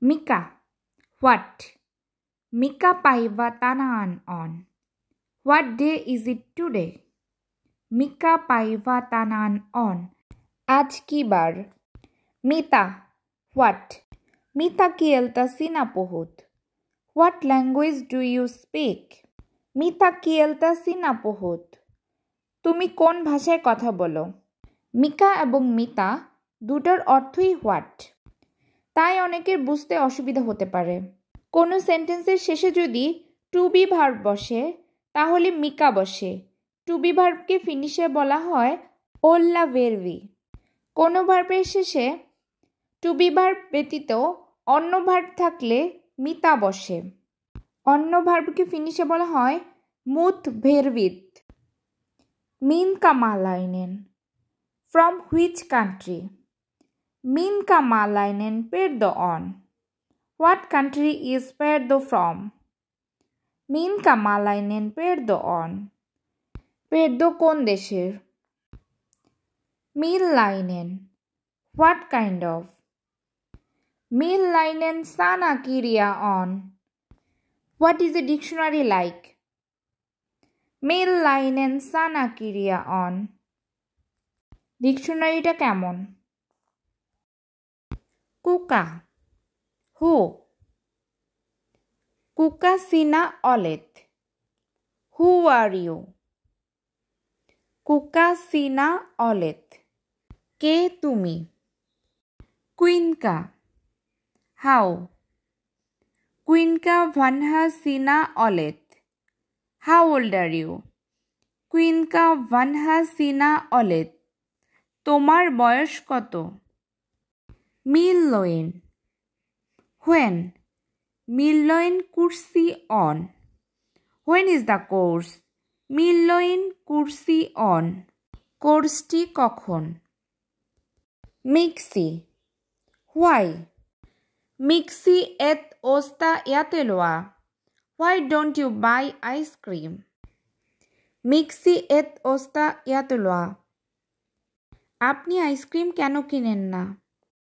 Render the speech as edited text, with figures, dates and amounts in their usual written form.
Mika. What? Mika paivatanaan on. What day is it today? Mika paivatanaan on. আজ কি বার? Mita. What? Mita kieltasi na puhut. What language do you speak? Mita kieltasi na puhut. তুমি কোন ভাষায় কথা বলো? মিকা এবং মিতা দুটার অর্থই হোয়াট, তাই অনেকের বুঝতে অসুবিধা হতে পারে। কোনো সেন্টেন্সের শেষে যদি টু বি ভার্ব বসে তাহলে মিকা বসে। টু বি ভার্বকে ফিনিশে বলা হয় ওল্লা ভেরভি। কোনো ভার্বের শেষে টু বি ভার্ব ব্যতীত অন্য ভার্ব থাকলে মিতা বসে। অন্য ভার্বকে ফিনিশে বলা হয় মুত ভেরভিত। মিনকা মালাইনেন। From which country? Minka malainen Perdo on. What country is Perdo from? Minka malainen Perdo on. Perdo kon desher? Millainen. What kind of? Millainen sana kiria on. What is a dictionary like? Millainen sana kiria on. ডিকশনারিটা কেমন? কুকা. হু? কুকা সিনা অলেত। হু are you? কুকা সিনা অলেত। কে তুমি? কুইনকা. How? কুইনকা ভানহা সিনা অলেত। How old are you? কুইনকা ভানহা সিনা অলেত। তোমার বয়স কত? মিললোইন। হোয়েন? মিললোইন কুর্সি অন। When is the course? মিললোইন কুর্সি অন। কোর্সটি কখন? মিক্সি। হোয়াই? মিক্সি এত ওস্তা ইয়াতেলোয়া। Why don't you buy ice cream? মিক্সি এত ওস্তা ইয়াতেলোয়া। আপনি আইসক্রিম কেন কিনেন না?